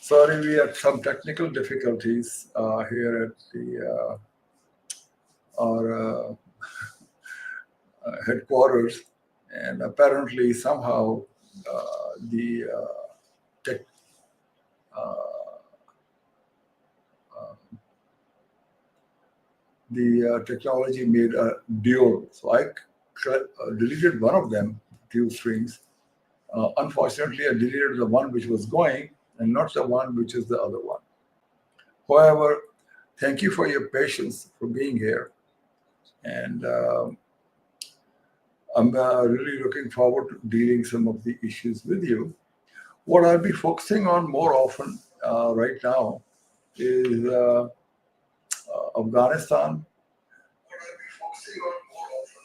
Sorry, we had some technical difficulties here at our headquarters, and apparently somehow the tech, uh, uh, technology made a dual. So I deleted one of them, few streams. Unfortunately, I deleted the one which was going and not the one which is the other one. However, thank you for your patience for being here. And I'm really looking forward to dealing some of the issues with you. What I'll be focusing on more often right now is Afghanistan. What I'll be focusing on more often.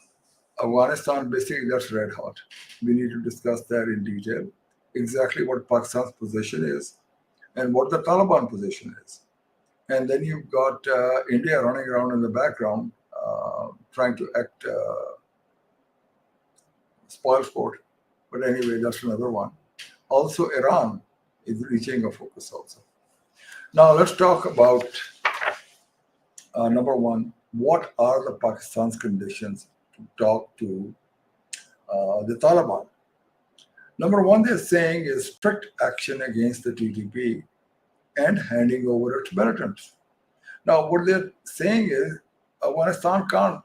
Afghanistan, basically, that's red hot. We need to discuss that in detail. Exactly what Pakistan's position is and what the Taliban position is. And then you've got India running around in the background trying to act spoilsport. But anyway, that's another one. Also, Iran is reaching a focus also. Now, let's talk about number one, what are the Pakistan's conditions to talk to the Taliban? Number one, they're saying is strict action against the TTP and handing over its militants. Now, what they're saying is Afghanistan can't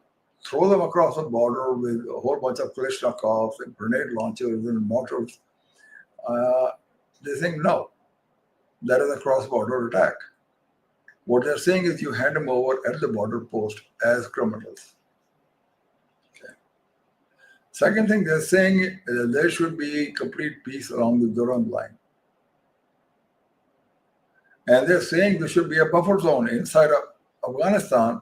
throw them across the border with a whole bunch of Kalashnikovs and grenade launchers and mortars. They're saying no, that is a cross-border attack. What they're saying is you hand them over at the border post as criminals. Okay. Second thing they're saying is that there should be complete peace along the Durand Line. And they're saying there should be a buffer zone inside of Afghanistan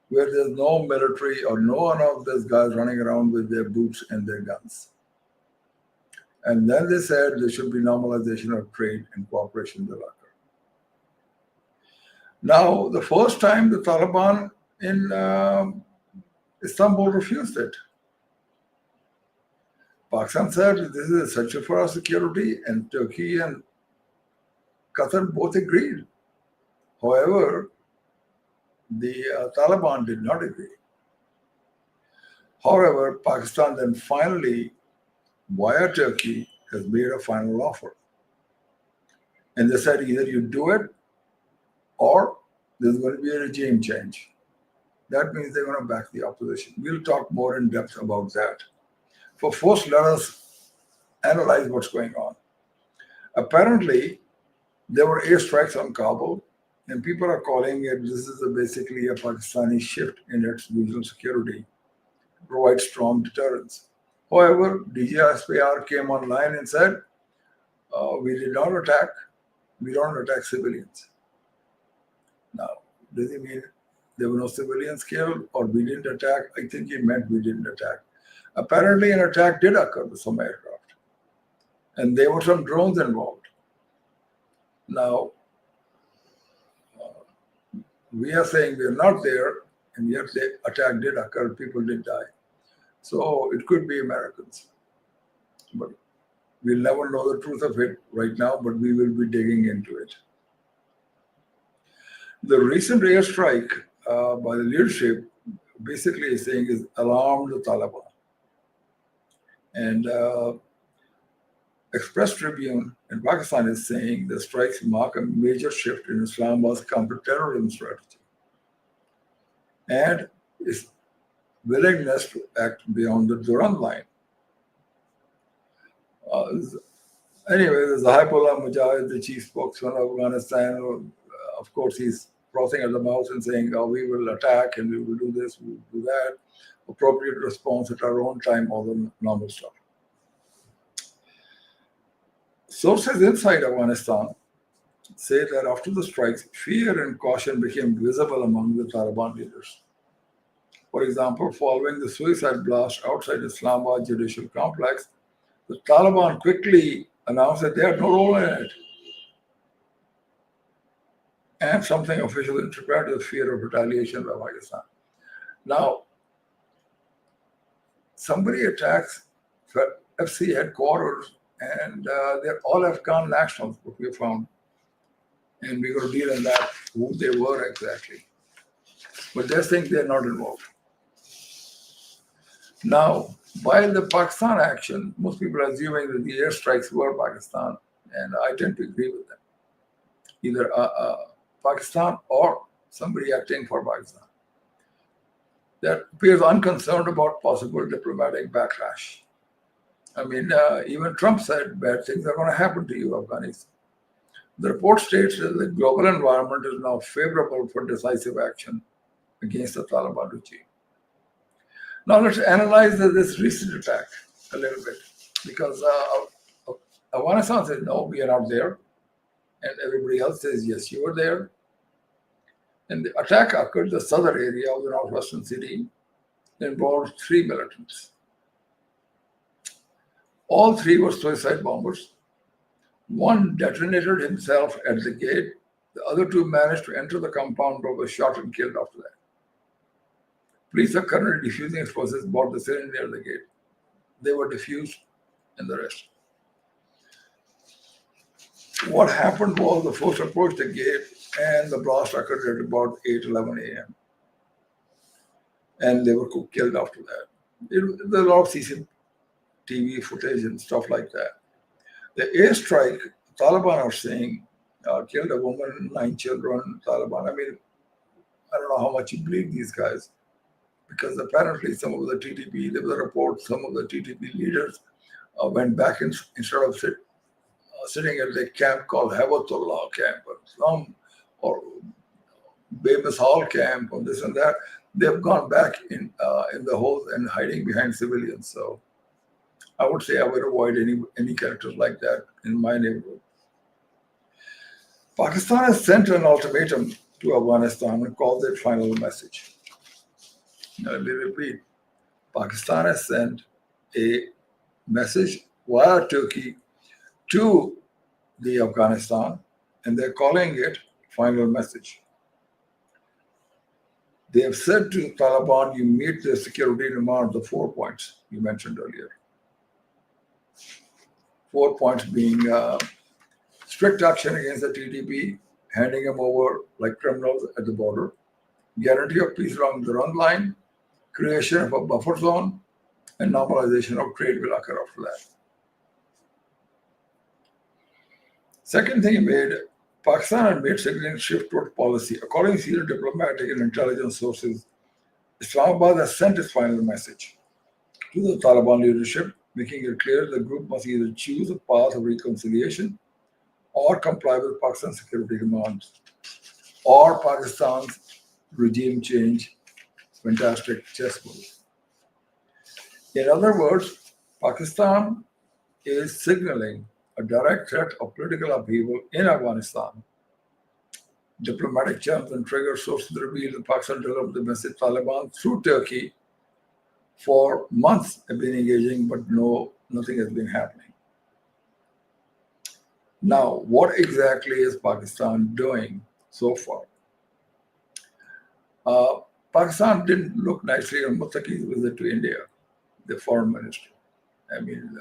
where there's no military or no one of these guys running around with their boots and their guns. And then they said there should be normalization of trade and cooperation will occur. Now, the first time the Taliban in Istanbul refused it. Pakistan said this is essential for our security, and Turkey and Qatar both agreed. However, the Taliban did not agree. However, Pakistan then finally, via Turkey, has made a final offer. And they said either you do it or there's going to be a regime change. That means they're going to back the opposition. We'll talk more in depth about that. But first, let us analyze what's going on. Apparently, there were airstrikes on Kabul, and people are calling it this is basically a Pakistani shift in its regional security to provide strong deterrence. However, DGSPR came online and said, we did not attack, we don't attack civilians. Now, does it mean there were no civilians killed or we didn't attack? I think it meant we didn't attack. Apparently, an attack did occur with some aircraft, and there were some drones involved. Now, we are saying we're not there, and yet the attack did occur, people did die. So it could be Americans. But we'll never know the truth of it right now, but we will be digging into it. The recent airstrike by the leadership basically is saying is alarmed the Taliban. And Express Tribune in Pakistan is saying the strikes mark a major shift in Islamabad's counter-terrorism strategy and its willingness to act beyond the Durand Line. Anyway, there's Zahiullah Mujahid, the chief spokesman of Afghanistan. Of course, he's frothing at the mouth and saying, oh, we will attack and we will do this, we will do that. Appropriate response at our own time, all the normal stuff. Sources inside Afghanistan say that after the strikes, fear and caution became visible among the Taliban leaders. For example, following the suicide blast outside Islamabad judicial complex, the Taliban quickly announced that they had no role in it. And something officials interpreted as fear of retaliation by Pakistan. Now, somebody attacks FC headquarters, and they're all Afghan nationals, what we found. and we're going to deal in that, who they were exactly. But they think they're not involved. Now, while the Pakistan action, most people are assuming that the airstrikes were Pakistan, and I tend to agree with them. Either Pakistan or somebody acting for Pakistan that appears unconcerned about possible diplomatic backlash. I mean, even Trump said bad things are going to happen to you, Afghanistan. The report states that the global environment is now favorable for decisive action against the Taliban regime. Now let's analyze this recent attack a little bit, because Afghanistan says, no, we are not there. And everybody else says, yes, you were there. And the attack occurred in the southern area of the northwestern city. It involved 3 militants. All 3 were suicide bombers. One detonated himself at the gate. The other 2 managed to enter the compound but were shot and killed after that. Police are currently defusing explosives bought the city near the gate. They were defused and the rest. What happened was the force approached the gate and the blast occurred at about 8:11 a.m. And they were killed after that. There's a lot of CCTV footage and stuff like that. The airstrike, Taliban are saying, killed a woman, 9 children, Taliban. I mean, I don't know how much you believe these guys, because apparently some of the TTP, there was a report, some of the TTP leaders went back instead of sitting at the camp called Habatullah camp or Bamus Hall camp or this and that. They've gone back in the holes and hiding behind civilians. So I would say I would avoid any characters like that in my neighborhood. Pakistan has sent an ultimatum to Afghanistan and called it final message. Now, let me repeat. Pakistan has sent a message via Turkey to the Afghanistan, and they're calling it final message. They have said to the Taliban, you meet the security demands of 4 points you mentioned earlier. 4 points being strict action against the TTP, handing them over like criminals at the border, guarantee of peace along the Durand Line, creation of a buffer zone, and normalization of trade will occur after that. Second thing he made, Pakistan had made significant shift toward policy. According to senior diplomatic and intelligence sources, Islamabad has sent its final message to the Taliban leadership, making it clear the group must either choose a path of reconciliation or comply with Pakistan's security demands, or Pakistan's regime change. Fantastic chess move. In other words, Pakistan is signaling a direct threat of political upheaval in Afghanistan. Diplomatic channels and trigger sources reveal that Pakistan developed the message Taliban through Turkey for months have been engaging, but nothing has been happening. Now, what exactly is Pakistan doing so far? Pakistan didn't look nicely on Muttaqi's visit to India, the foreign minister. I mean,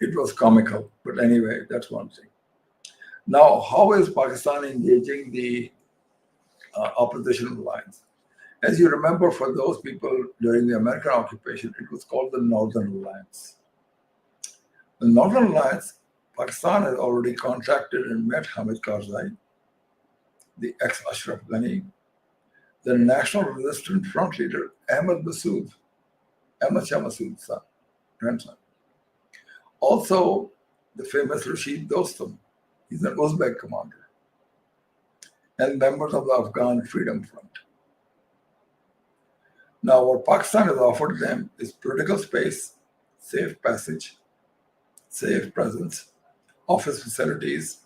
it was comical, but anyway, that's one thing. Now, how is Pakistan engaging the opposition alliance? As you remember, for those people during the American occupation, it was called the Northern Alliance. The Northern Alliance, Pakistan has already contacted and met Hamid Karzai, the ex-Ashraf Ghani, the National Resistance Front leader, Ahmad Shah Massoud's grandson. Also, the famous Rashid Dostum, he's an Uzbek commander, and members of the Afghan Freedom Front. Now, what Pakistan has offered them is political space, safe passage, safe presence, office facilities,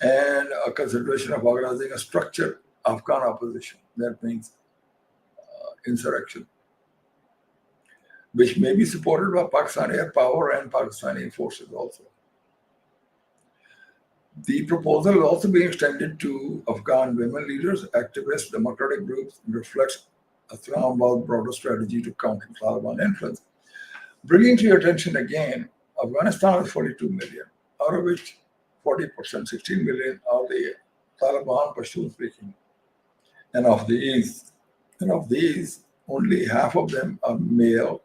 and a consideration of organizing a structured Afghan opposition. That means insurrection, which may be supported by Pakistan Air Power and Pakistani forces also. The proposal is also being extended to Afghan women leaders, activists, democratic groups, and reflects Islamabad's broader strategy to counter Taliban influence. Bringing to your attention again, Afghanistan is 42 million. out of which 40%, 16 million are the Taliban Pashtun speaking. And of these, only half of them are male.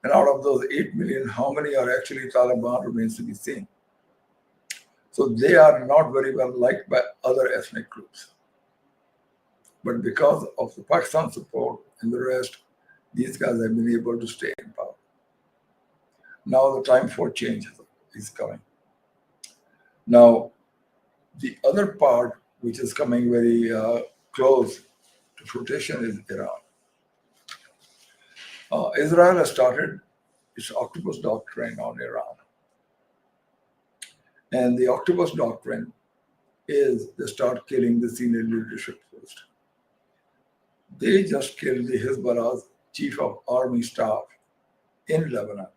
And out of those 8 million, how many are actually Taliban remains to be seen. So they are not very well liked by other ethnic groups. But because of the Pakistan support and the rest, these guys have been able to stay in power. Now the time for change is coming. Now, the other part which is coming very close to fruition is Iran. Israel has started its octopus doctrine on Iran. And the octopus doctrine is they start killing the senior leadership first. They just killed the Hezbollah's chief of army staff in Lebanon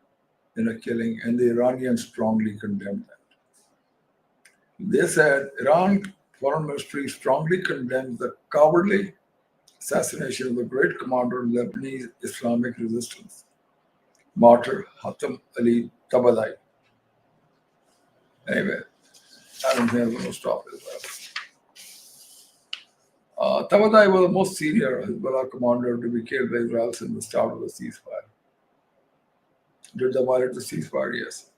in a killing, and the Iranians strongly condemned that. They said Iran foreign ministry strongly condemns the cowardly assassination of the great commander of Lebanese Islamic resistance, martyr Hatem Ali Tabatabai. Anyway, I don't think I'm going to stop it. Tabatabai was the most senior Hezbollah commander to be killed by Israel since the start of the ceasefire. Did they violate the ceasefire? Yes.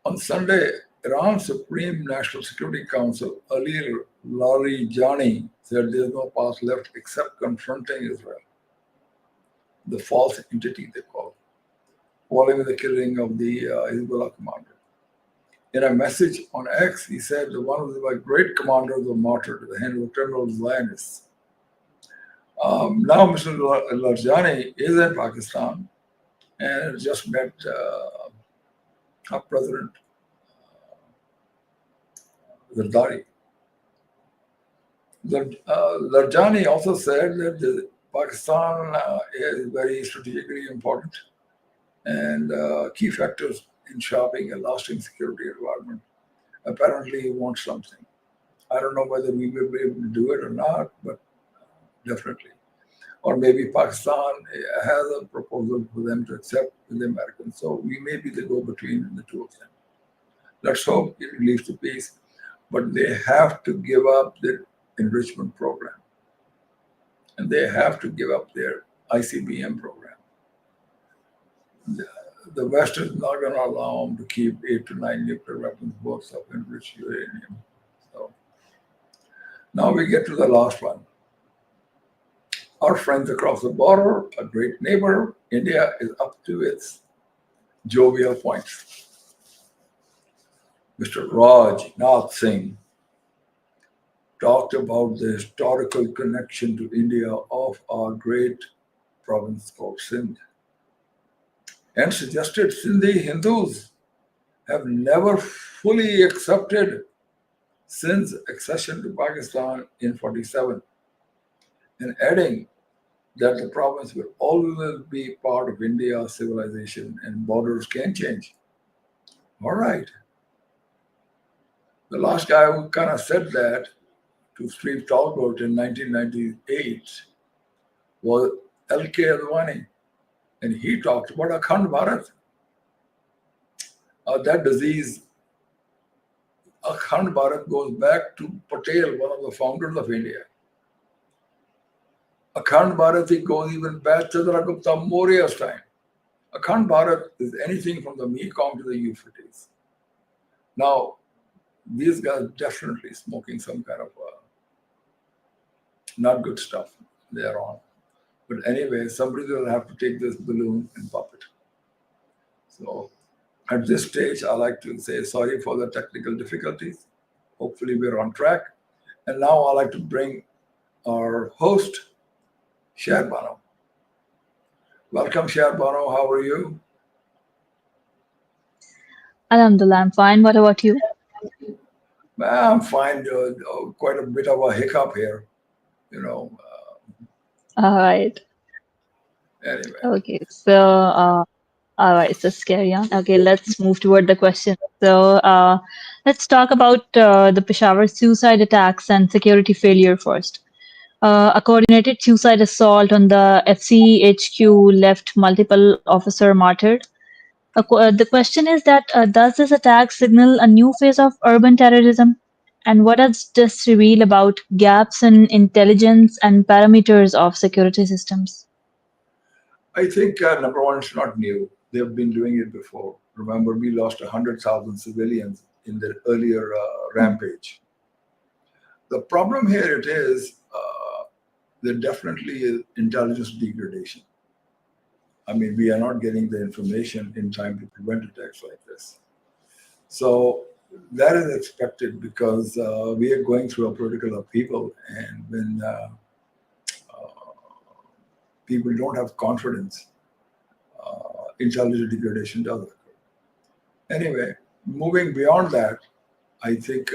On Sunday, Iran's Supreme National Security Council, Ali Larijani, said there is no path left except confronting Israel, the false entity they call, following the killing of the Hezbollah commander. In a message on X, he said that one of the great commanders was martyred at the hand of the criminal Zionists. Now Mr. Larijani is in Pakistan and just met our President Zardari. Larijani also said that Pakistan is very strategically important and key factors in shaping a lasting security environment. Apparently, he wants something. I don't know whether we will be able to do it or not, but definitely. Or maybe Pakistan has a proposal for them to accept with the Americans. So we may be the go-between in the two of them. Let's hope it leads to peace. But they have to give up their enrichment program. And they have to give up their ICBM program. The West is not going to allow them to keep 8 to 9 nuclear weapons, both of enriched uranium. So now we get to the last one. Our friends across the border, a great neighbor, India is up to its jovial points. Mr. Rajnath Singh talked about the historical connection to India of our great province called Sindh, and suggested Sindhi Hindus have never fully accepted Sindh's accession to Pakistan in 47, and adding that the province will always be part of India's civilization and borders can change. All right. The last guy who kind of said that to Steve Talbot in 1998 was L.K. Advani, and he talked about Akhand Bharat. That disease, Akhand Bharat, goes back to Patel, one of the founders of India. Akhand Bharat goes even back to Chandragupta Maurya's time. Akhand Bharat is anything from the Mekong to the Euphrates. Now, these guys definitely smoking some kind of not good stuff they are on. But anyway, somebody will have to take this balloon and pop it. So at this stage, I like to say sorry for the technical difficulties. Hopefully we're on track. And now I like to bring our host, Sher Bano. Welcome, Sher Bano. How are you? Alhamdulillah, I'm fine. What about you? I'm fine. Quite a bit of a hiccup here, you know. All right. Anyway. Okay. So, all right. So, carry on. Okay. Let's move toward the question. So, let's talk about the Peshawar suicide attacks and security failure first. A coordinated suicide assault on the FCHQ left multiple officers martyred. The question is that does this attack signal a new phase of urban terrorism? And what does this reveal about gaps in intelligence and parameters of security systems? I think number one, it's not new. They've been doing it before. Remember, we lost 100,000 civilians in the earlier rampage. The problem here it is there definitely is intelligence degradation. I mean, we are not getting the information in time to prevent attacks like this. So that is expected because we are going through a political upheaval, and when people don't have confidence, intelligence degradation does occur. Anyway, moving beyond that, I think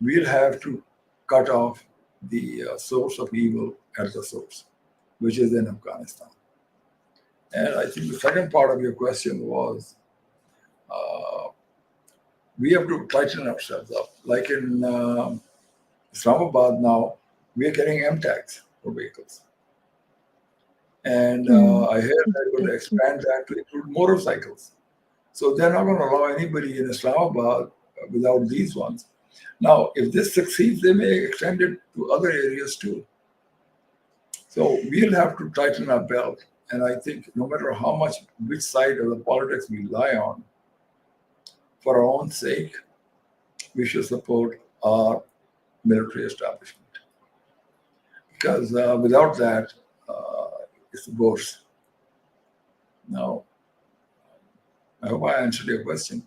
we'll have to cut off the source of evil at the source, which is in Afghanistan. And I think the second part of your question was we have to tighten ourselves up. Like in Islamabad now, we are getting M tags for vehicles. And I hear they're going to expand that to include motorcycles. So they're not going to allow anybody in Islamabad without these ones. Now, if this succeeds, they may extend it to other areas too. So we'll have to tighten our belt. And I think no matter how much, which side of the politics we lie on, for our own sake, we should support our military establishment. Because without that, it's worse. Now, I hope I answered your question.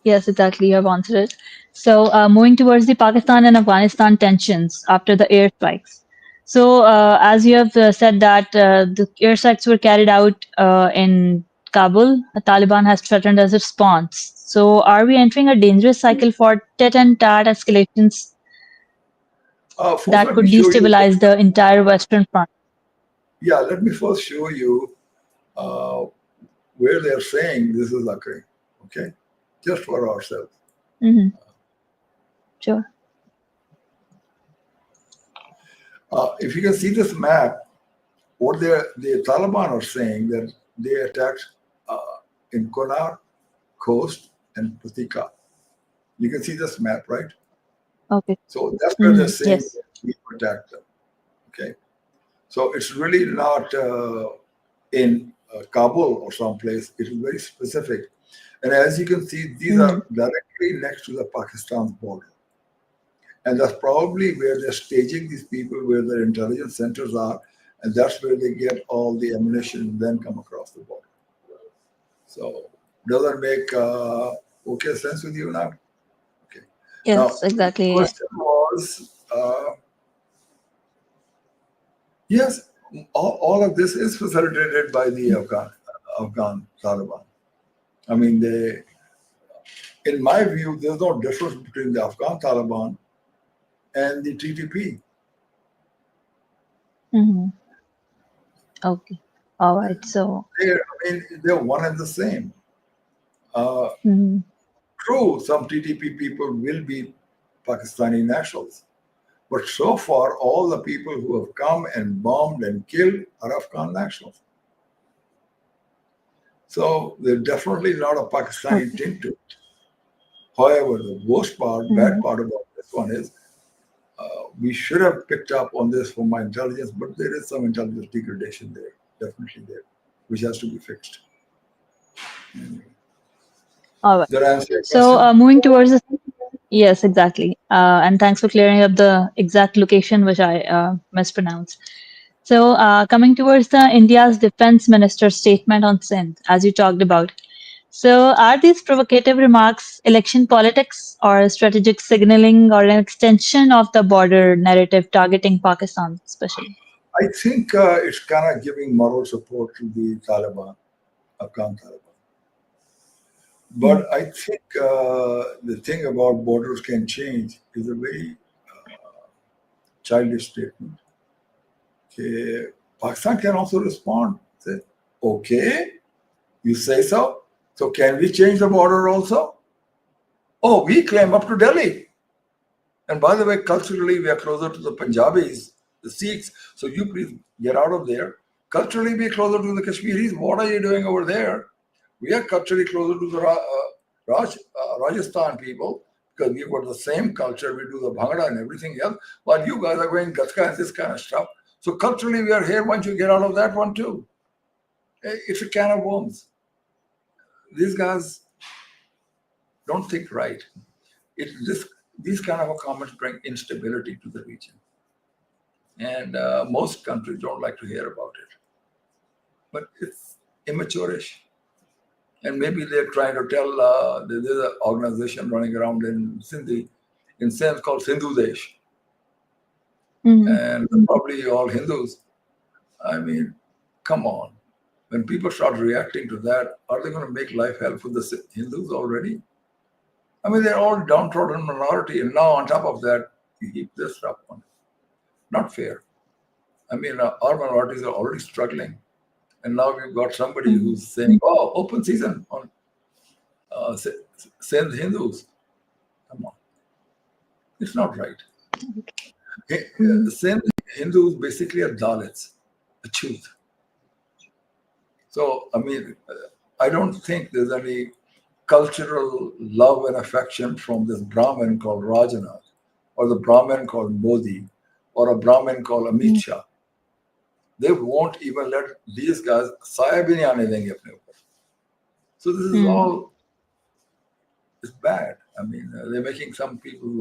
Yes, exactly. You have answered it. So, moving towards the Pakistan and Afghanistan tensions after the airstrikes. So, as you have said that the airstrikes were carried out in Kabul, the Taliban has threatened as a response. So, are we entering a dangerous cycle for tet-and-tat escalations First, that let me could show you. destabilize the entire Western Front? Yeah, let me first show you uh, where they're saying this is occurring. Okay, just for ourselves. Mm-hmm. Sure. If you can see this map, what the Taliban are saying that they attacked in Konar, Khost, and Patika. You can see this map, right? Okay. So that's where they're saying Yes. we attacked them. Okay, so it's really not in Kabul or someplace. It is very specific, and as you can see, these are directly next to the Pakistan's border. And that's probably where they're staging these people, where their intelligence centers are, and that's where they get all the ammunition and then come across the border. So, does that make okay sense with you now? Okay. Now, Yes, the exactly. question was, yes, all of this is facilitated by the Afghan Taliban. I mean, in my view, there's no difference between the Afghan Taliban and the TTP. Mm-hmm. Okay. All right. So, They're one and the same. mhm. True, some TTP people will be Pakistani nationals, but so far, all the people who have come and bombed and killed are Afghan nationals. So they're definitely not a Pakistani Okay. tint to it. However, the worst part, bad part about this one is we should have picked up on this from my intelligence, but there is some intelligence degradation there, definitely there, which has to be fixed. All right. Did I answer your So, question? moving towards the yes, exactly. And thanks for clearing up the exact location which I mispronounced. So, coming towards the India's defense minister's statement on Sindh, as you talked about. So, are these provocative remarks election politics or strategic signaling or an extension of the border narrative targeting Pakistan, especially? I think it's kind of giving moral support to the Taliban, Afghan Taliban. But I think the thing about borders can change is a very childish statement. Okay. Pakistan can also respond. Say, okay, you say so. So can we change the border also? Oh, we claim up to Delhi. And by the way, culturally, we are closer to the Punjabis, the Sikhs. So you please get out of there, Culturally, we're closer to the Kashmiris. What are you doing over there? We are culturally closer to the Rajasthan people because we've got the same culture. We do the Bhangra and everything else, while you guys are going Gatka and this kind of stuff. So culturally, we are here. Once you get out of that one too, it's a can of worms. These guys don't think right. These kind of comments bring instability to the region, and most countries don't like to hear about it. But it's immature-ish. And maybe they're trying to tell there's an organization running around in Sindhi, in sense called Sindhu Desh, and probably all Hindus. I mean, come on. When people start reacting to that, are they going to make life hell for the Hindus already? I mean, they're all downtrodden minority, and now on top of that, you heap this stuff on. Not fair. I mean, our minorities are already struggling, and now we've got somebody who's saying, "Oh, open season on send Hindus." Come on, it's not right. Send Hindus basically are Dalits, the truth. So, I mean, I don't think there's any cultural love and affection from this Brahmin called Rajanath, or the Brahmin called Modi, or a Brahmin called Amit Shah. They won't even let these guys saya bhi nahi aane denge apne upar. So this is all is bad. I mean, they're making some people's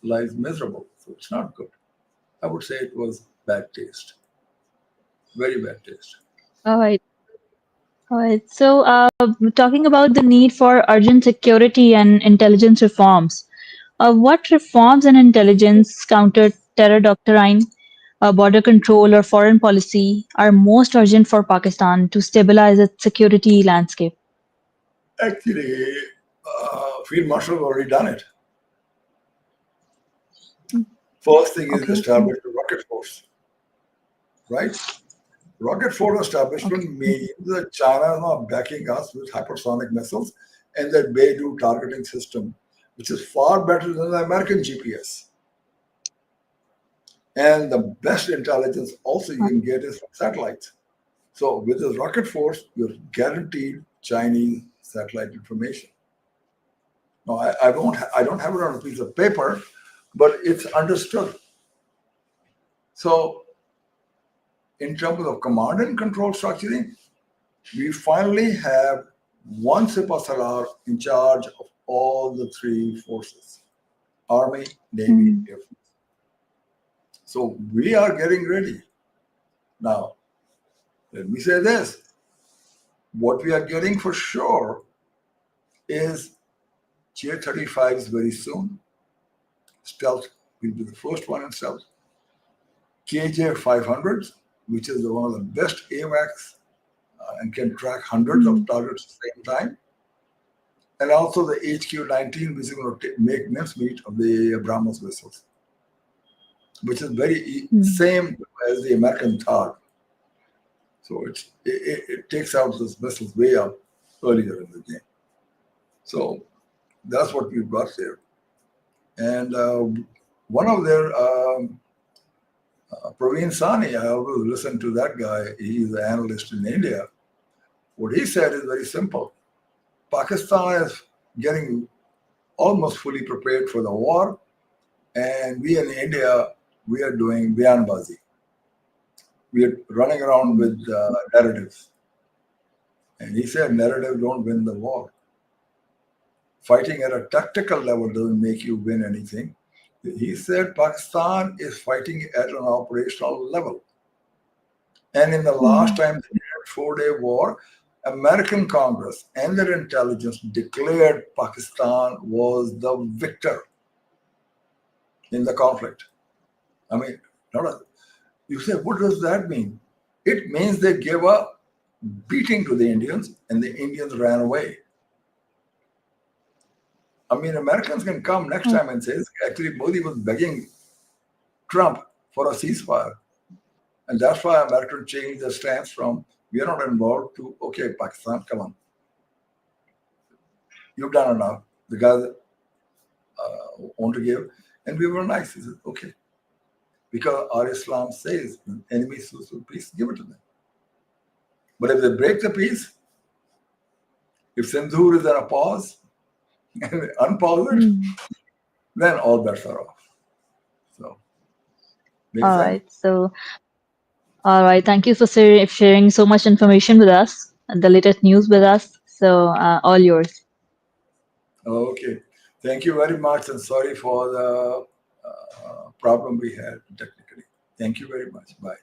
lives miserable. So it's not good. I would say it was bad taste, very bad taste. All right. All right. So, talking about the need for urgent security and intelligence reforms, what reforms in intelligence, counter-terror doctrine, border control, or foreign policy are most urgent for Pakistan to stabilize its security landscape? Actually, Field Marshal already done it. First thing is Okay. establish the rocket force, right? Rocket force establishment means that China is now backing us with hypersonic missiles and that Beidou targeting system, which is far better than the American GPS. And the best intelligence also you can get is from satellites. So with this rocket force, you're guaranteed Chinese satellite information. Now I don't have it on a piece of paper, but it's understood. So in terms of command and control structuring, we finally have one Sipa Salar in charge of all the three forces: Army, Navy, Air Force. So we are getting ready. Now, let me say this. What we are getting for sure is J-35s very soon. Stealth will be the first one in stealth. KJ-500s, which is one of the best AWACS and can track hundreds of targets at the same time. And also the HQ-19, which is going to make mincemeat of the BrahMos missiles, which is very same as the American THAAD. So it takes out those missiles way up earlier in the game. So that's what we've got there. And one of their, Praveen Sani, I always listen to that guy. He's an analyst in India. What he said is very simple. Pakistan is getting almost fully prepared for the war, and we in India, we are doing bayanbazi. We are running around with narratives. And he said narratives don't win the war. Fighting at a tactical level doesn't make you win anything. He said Pakistan is fighting at an operational level. And in the last time, the 4-day war, American Congress and their intelligence declared Pakistan was the victor in the conflict. I mean, you say, what does that mean? It means they gave a beating to the Indians and the Indians ran away. I mean, Americans can come next time and say, actually, Modi was begging Trump for a ceasefire. And that's why America changed their stance from, we are not involved, to, okay, Pakistan, come on. You've done enough. The guys want to give. And we were nice. He said, okay. Because our Islam says, when enemies sue for peace, give it to them. But if they break the peace, if Sindhur is on a pause and they unpause it, Hmm. then all bets are off. So, makes All sense? right. So, all right. Thank you for sharing so much information with us and the latest news with us. So, all yours. Okay. Thank you very much, and sorry for the problem we had technically. Thank you very much. Bye.